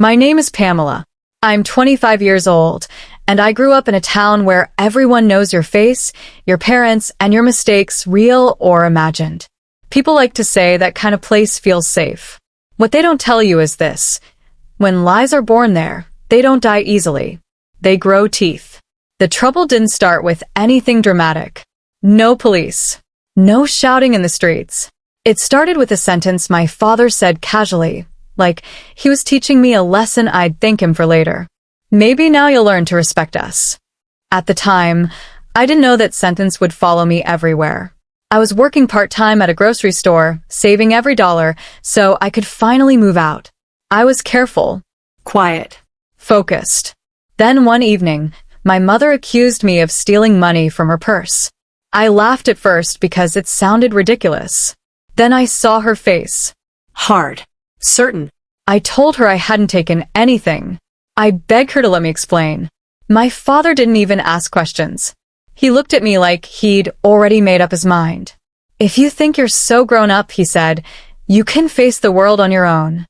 My name is Pamela. I'm 25 years old, and I grew up in a town where everyone knows your face, your parents, and your mistakes, real or imagined. People like to say that kind of place feels safe. What they don't tell you is this. When lies are born there, they don't die easily. They grow teeth. The trouble didn't start with anything dramatic. No police. No shouting in the streets. It started with a sentence my father said casually, like he was teaching me a lesson I'd thank him for later. Maybe now you'll learn to respect us. At the time, I didn't know that sentence would follow me everywhere. I was working part-time at a grocery store, saving every dollar, so I could finally move out. I was careful, quiet, focused. Then one evening, my mother accused me of stealing money from her purse. I laughed at first because it sounded ridiculous. Then I saw her face. Hard. Certain. I told her I hadn't taken anything. I begged her to let me explain. My father didn't even ask questions. He looked at me like he'd already made up his mind. If you think you're so grown up, he said, you can face the world on your own.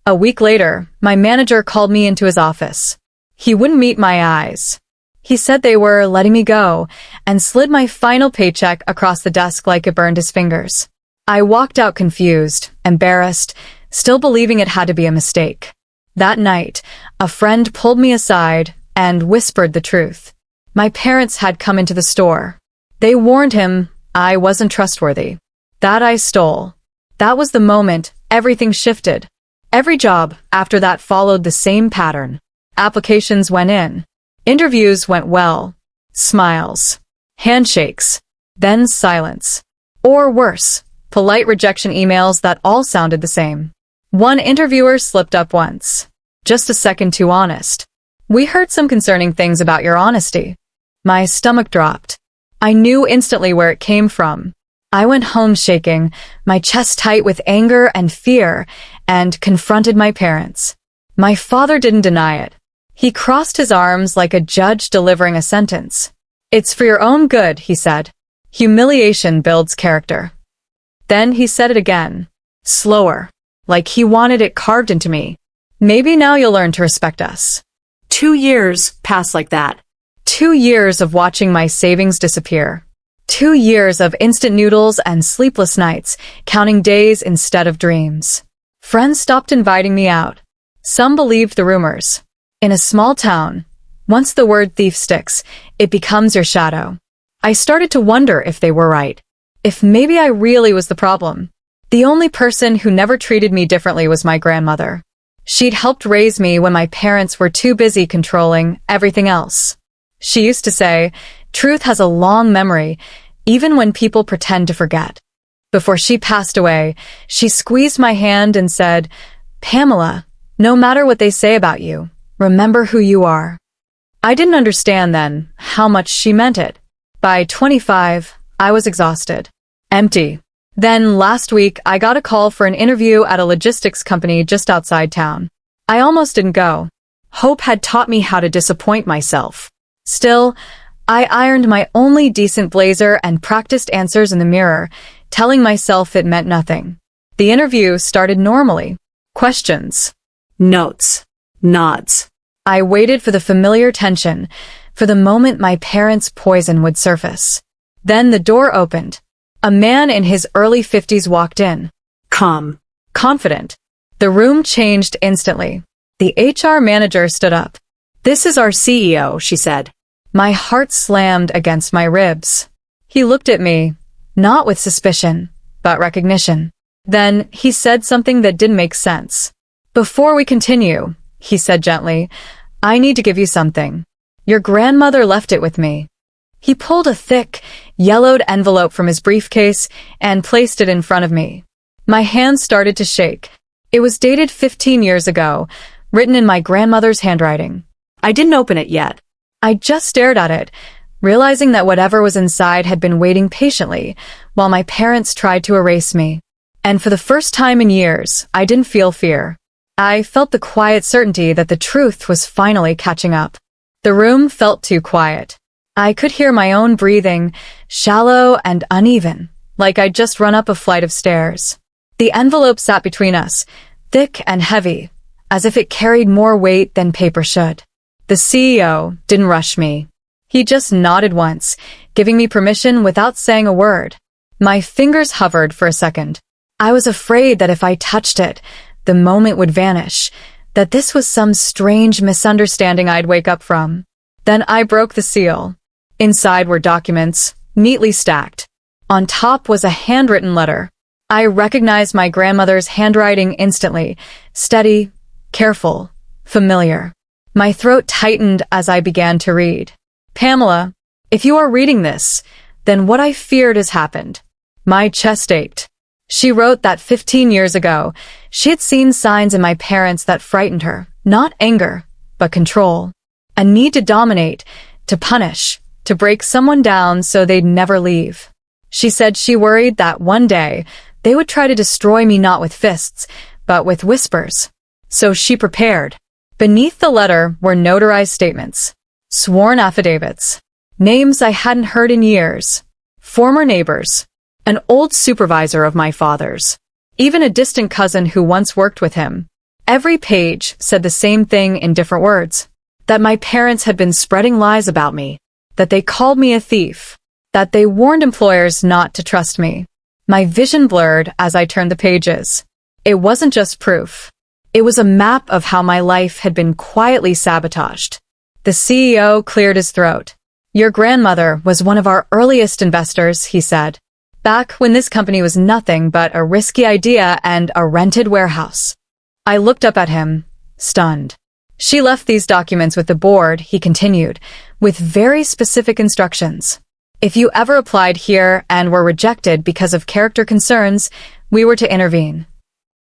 A week later, my manager called me into his office. He wouldn't meet my eyes. He said they were letting me go and slid my final paycheck across the desk like it burned his fingers. I walked out confused, embarrassed, still believing it had to be a mistake. That night, a friend pulled me aside and whispered the truth. My parents had come into the store. They warned him I wasn't trustworthy. That I stole. That was the moment everything shifted. Every job after that followed the same pattern. Applications went in. Interviews went well. Smiles. Handshakes. Then silence. Or worse, polite rejection emails that all sounded the same. One interviewer slipped up once. Just a second too honest. We heard some concerning things about your honesty. My stomach dropped. I knew instantly where it came from. I went home shaking, my chest tight with anger and fear, and confronted my parents. My father didn't deny it. He crossed his arms like a judge delivering a sentence. It's for your own good, he said. Humiliation builds character. Then he said it again, slower, like he wanted it carved into me. Maybe now you'll learn to respect us. 2 years passed like that. 2 years of watching my savings disappear. 2 years of instant noodles and sleepless nights, counting days instead of dreams. Friends stopped inviting me out. Some believed the rumors. In a small town, once the word thief sticks, it becomes your shadow. I started to wonder if they were right. If maybe I really was the problem. The only person who never treated me differently was my grandmother. She'd helped raise me when my parents were too busy controlling everything else. She used to say, truth has a long memory, even when people pretend to forget. Before she passed away, she squeezed my hand and said, Pamela, no matter what they say about you, remember who you are. I didn't understand then how much she meant it. By 25, I was exhausted. Empty. Then last week, I got a call for an interview at a logistics company just outside town. I almost didn't go. Hope had taught me how to disappoint myself. Still, I ironed my only decent blazer and practiced answers in the mirror, telling myself it meant nothing. The interview started normally. Questions. Notes. Nods. I waited for the familiar tension, for the moment my parents' poison would surface. Then the door opened. A man in his early 50s walked in. Calm. Confident. The room changed instantly. The HR manager stood up. This is our CEO, she said. My heart slammed against my ribs. He looked at me, not with suspicion, but recognition. Then he said something that didn't make sense. Before we continue, he said gently, I need to give you something. Your grandmother left it with me. He pulled a thick, yellowed envelope from his briefcase and placed it in front of me. My hands started to shake. It was dated 15 years ago, written in my grandmother's handwriting. I didn't open it yet. I just stared at it, realizing that whatever was inside had been waiting patiently, while my parents tried to erase me. And for the first time in years, I didn't feel fear. I felt the quiet certainty that the truth was finally catching up. The room felt too quiet. I could hear my own breathing, shallow and uneven, like I'd just run up a flight of stairs. The envelope sat between us, thick and heavy, as if it carried more weight than paper should. The CEO didn't rush me. He just nodded once, giving me permission without saying a word. My fingers hovered for a second. I was afraid that if I touched it, the moment would vanish, that this was some strange misunderstanding I'd wake up from. Then I broke the seal. Inside were documents, neatly stacked. On top was a handwritten letter. I recognized my grandmother's handwriting instantly, steady, careful, familiar. My throat tightened as I began to read. Pamela, if you are reading this, then what I feared has happened. My chest ached. She wrote that 15 years ago, she had seen signs in my parents that frightened her, not anger, but control. A need to dominate, to punish, to break someone down so they'd never leave. She said she worried that one day they would try to destroy me not with fists, but with whispers. So she prepared. Beneath the letter were notarized statements, sworn affidavits, names I hadn't heard in years, former neighbors, an old supervisor of my father's, even a distant cousin who once worked with him. Every page said the same thing in different words, that my parents had been spreading lies about me, that they called me a thief, that they warned employers not to trust me. My vision blurred as I turned the pages. It wasn't just proof. It was a map of how my life had been quietly sabotaged. The CEO cleared his throat. Your grandmother was one of our earliest investors, he said. Back when this company was nothing but a risky idea and a rented warehouse. I looked up at him, stunned. She left these documents with the board, he continued, with very specific instructions. If you ever applied here and were rejected because of character concerns, we were to intervene.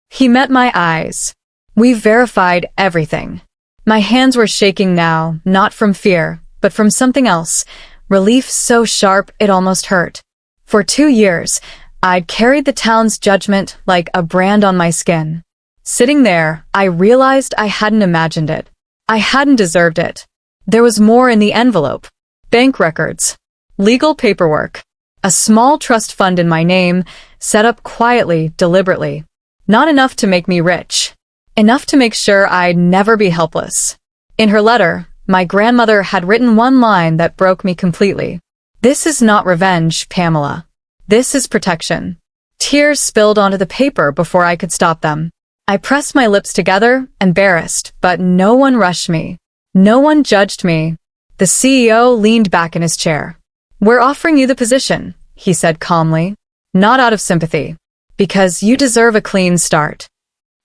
He met my eyes. We verified everything. My hands were shaking now, not from fear, but from something else, relief so sharp it almost hurt. For 2 years, I'd carried the town's judgment like a brand on my skin. Sitting there, I realized I hadn't imagined it. I hadn't deserved it. There was more in the envelope. Bank records. Legal paperwork. A small trust fund in my name, set up quietly, deliberately. Not enough to make me rich. Enough to make sure I'd never be helpless. In her letter, my grandmother had written one line that broke me completely. This is not revenge, Pamela. This is protection. Tears spilled onto the paper before I could stop them. I pressed my lips together, embarrassed, but no one rushed me. No one judged me. The CEO leaned back in his chair. We're offering you the position, he said calmly. Not out of sympathy. Because you deserve a clean start.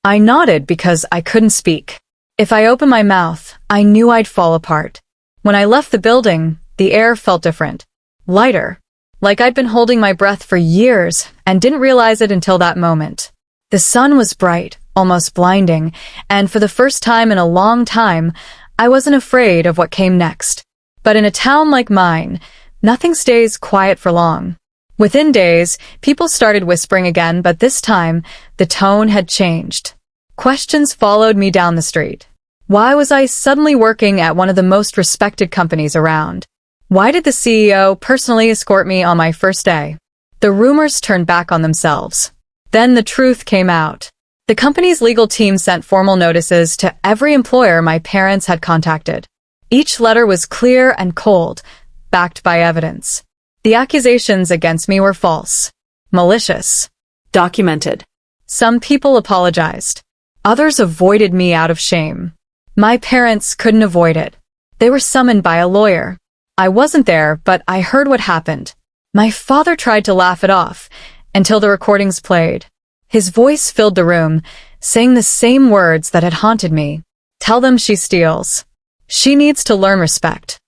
I nodded because I couldn't speak. If I opened my mouth, I knew I'd fall apart. When I left the building, the air felt different. Lighter. Like I'd been holding my breath for years and didn't realize it until that moment. The sun was bright, almost blinding, and for the first time in a long time, I wasn't afraid of what came next. But in a town like mine, nothing stays quiet for long. Within days, people started whispering again, but this time, the tone had changed. Questions followed me down the street. Why was I suddenly working at one of the most respected companies around? Why did the CEO personally escort me on my first day? The rumors turned back on themselves. Then the truth came out. The company's legal team sent formal notices to every employer my parents had contacted. Each letter was clear and cold, backed by evidence. The accusations against me were false, malicious, documented. Some people apologized. Others avoided me out of shame. My parents couldn't avoid it. They were summoned by a lawyer. I wasn't there, but I heard what happened. My father tried to laugh it off, until the recordings played. His voice filled the room, saying the same words that had haunted me. Tell them she steals. She needs to learn respect.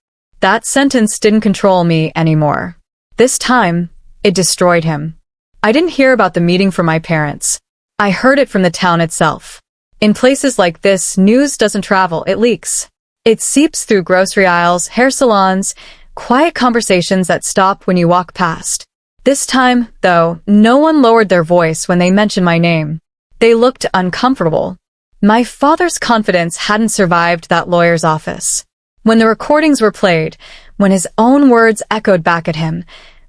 That sentence didn't control me anymore. This time, it destroyed him. I didn't hear about the meeting from my parents. I heard it from the town itself. In places like this, news doesn't travel, it leaks. It seeps through grocery aisles, hair salons, quiet conversations that stop when you walk past. This time, though, no one lowered their voice when they mentioned my name. They looked uncomfortable. My father's confidence hadn't survived that lawyer's office. When the recordings were played, when his own words echoed back at him,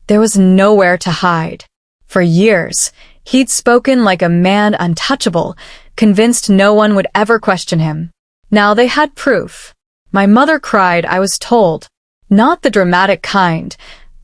there was nowhere to hide. For years, he'd spoken like a man untouchable, convinced no one would ever question him. Now they had proof. My mother cried, I was told. Not the dramatic kind.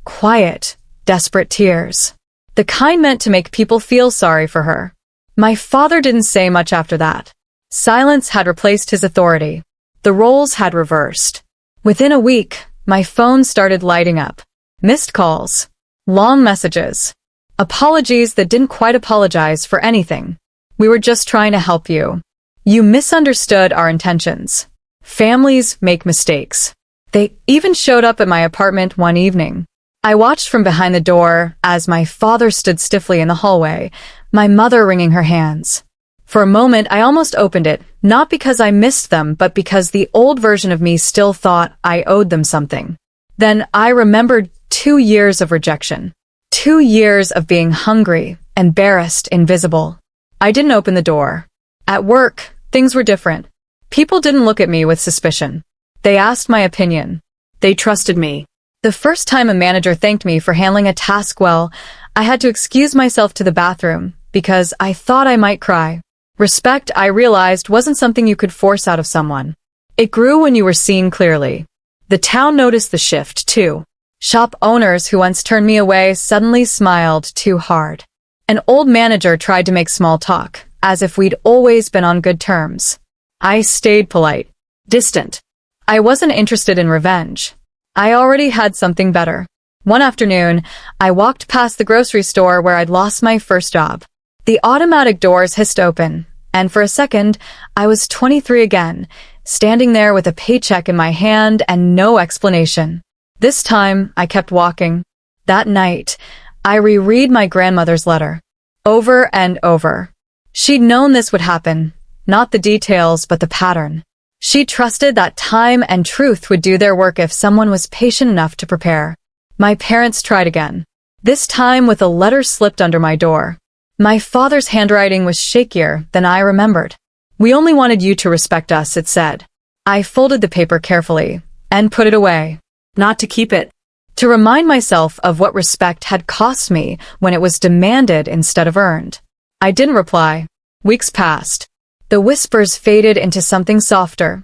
Quiet, desperate tears. The kind meant to make people feel sorry for her. My father didn't say much after that. Silence had replaced his authority. The roles had reversed. Within a week, my phone started lighting up. Missed calls. Long messages. Apologies that didn't quite apologize for anything. We were just trying to help you. You misunderstood our intentions. Families make mistakes. They even showed up at my apartment one evening. I watched from behind the door as my father stood stiffly in the hallway, my mother wringing her hands. For a moment, I almost opened it, not because I missed them, but because the old version of me still thought I owed them something. Then I remembered 2 years of rejection. 2 years of being hungry, embarrassed, invisible. I didn't open the door. At work, things were different. People didn't look at me with suspicion. They asked my opinion. They trusted me. The first time a manager thanked me for handling a task well, I had to excuse myself to the bathroom because I thought I might cry. Respect, I realized, wasn't something you could force out of someone. It grew when you were seen clearly. The town noticed the shift, too. Shop owners who once turned me away suddenly smiled too hard. An old manager tried to make small talk, as if we'd always been on good terms. I stayed polite, distant. I wasn't interested in revenge. I already had something better. One afternoon, I walked past the grocery store where I'd lost my first job. The automatic doors hissed open, and for a second, I was 23 again, standing there with a paycheck in my hand and no explanation. This time, I kept walking. That night, I reread my grandmother's letter. Over and over. She'd known this would happen, not the details, but the pattern. She trusted that time and truth would do their work if someone was patient enough to prepare. My parents tried again. This time with a letter slipped under my door. My father's handwriting was shakier than I remembered. We only wanted you to respect us, it said. I folded the paper carefully and put it away. Not to keep it. To remind myself of what respect had cost me when it was demanded instead of earned. I didn't reply. Weeks passed. The whispers faded into something softer.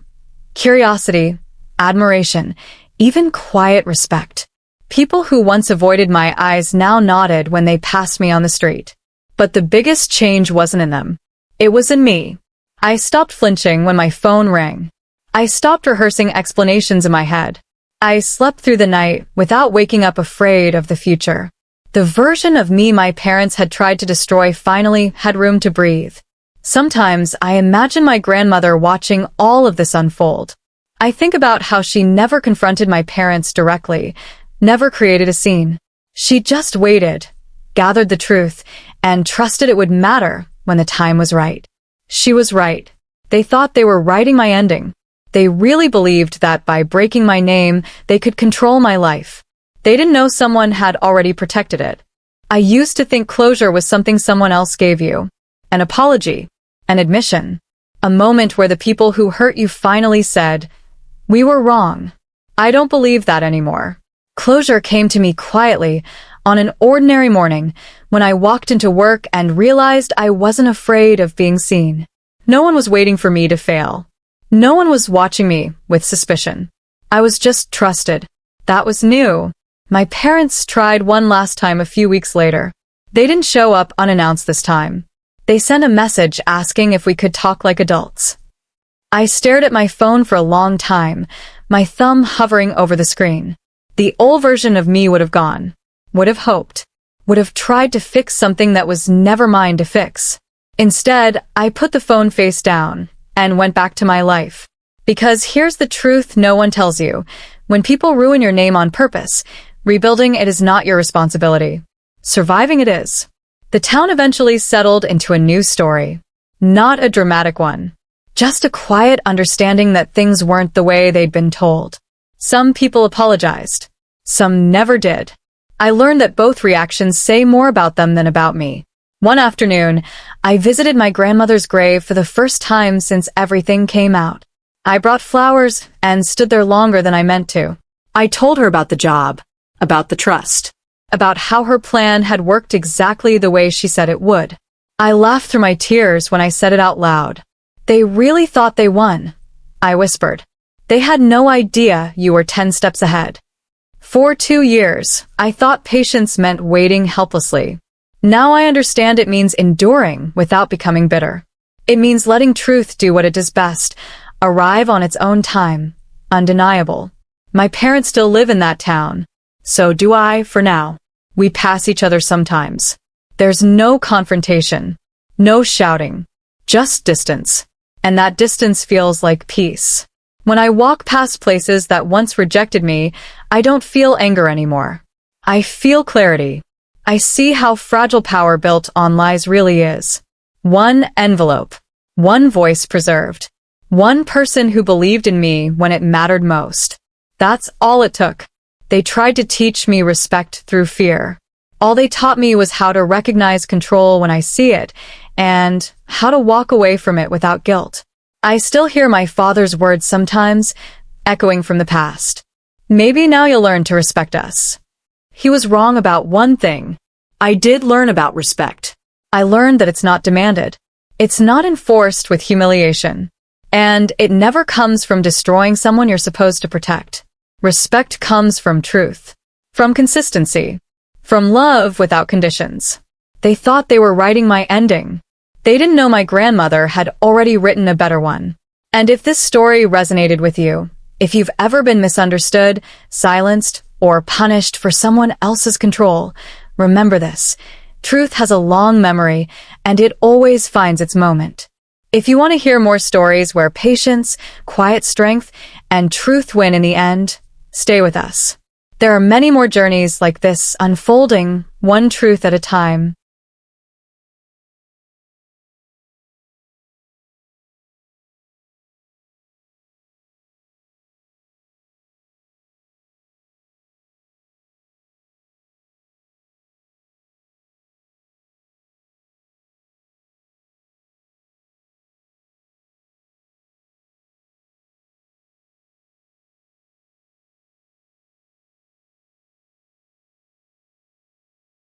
Curiosity, admiration, even quiet respect. People who once avoided my eyes now nodded when they passed me on the street. But the biggest change wasn't in them. It was in me. I stopped flinching when my phone rang. I stopped rehearsing explanations in my head. I slept through the night without waking up afraid of the future. The version of me my parents had tried to destroy finally had room to breathe. Sometimes I imagine my grandmother watching all of this unfold. I think about how she never confronted my parents directly, never created a scene. She just waited, gathered the truth, and trusted it would matter when the time was right. She was right. They thought they were writing my ending. They really believed that by breaking my name, they could control my life. They didn't know someone had already protected it. I used to think closure was something someone else gave you. An apology. An admission. A moment where the people who hurt you finally said, "We were wrong." I don't believe that anymore. Closure came to me quietly, on an ordinary morning, when I walked into work and realized I wasn't afraid of being seen. No one was waiting for me to fail. No one was watching me with suspicion. I was just trusted. That was new. My parents tried one last time a few weeks later. They didn't show up unannounced this time. They sent a message asking if we could talk like adults. I stared at my phone for a long time, my thumb hovering over the screen. The old version of me would have gone. Would have hoped, would have tried to fix something that was never mine to fix. Instead, I put the phone face down and went back to my life. Because here's the truth no one tells you. When people ruin your name on purpose, rebuilding it is not your responsibility. Surviving it is. The town eventually settled into a new story. Not a dramatic one. Just a quiet understanding that things weren't the way they'd been told. Some people apologized. Some never did. I learned that both reactions say more about them than about me. One afternoon, I visited my grandmother's grave for the first time since everything came out. I brought flowers and stood there longer than I meant to. I told her about the job, about the trust, about how her plan had worked exactly the way she said it would. I laughed through my tears when I said it out loud. They really thought they won, I whispered. They had no idea you were 10 steps ahead. For 2 years, I thought patience meant waiting helplessly. Now I understand it means enduring without becoming bitter. It means letting truth do what it does best, arrive on its own time, undeniable. My parents still live in that town. So do I, for now. We pass each other sometimes. There's no confrontation, no shouting, just distance. And that distance feels like peace. When I walk past places that once rejected me, I don't feel anger anymore. I feel clarity. I see how fragile power built on lies really is. One envelope, one voice preserved, one person who believed in me when it mattered most. That's all it took. They tried to teach me respect through fear. All they taught me was how to recognize control when I see it, and how to walk away from it without guilt. I still hear my father's words sometimes, echoing from the past. Maybe now you'll learn to respect us. He was wrong about one thing. I did learn about respect. I learned that it's not demanded. It's not enforced with humiliation. And it never comes from destroying someone you're supposed to protect. Respect comes from truth, from consistency, from love without conditions. They thought they were writing my ending. They didn't know my grandmother had already written a better one. And if this story resonated with you, if you've ever been misunderstood, silenced, or punished for someone else's control, remember this. Truth has a long memory, and it always finds its moment. If you want to hear more stories where patience, quiet strength, and truth win in the end, stay with us. There are many more journeys like this unfolding, one truth at a time.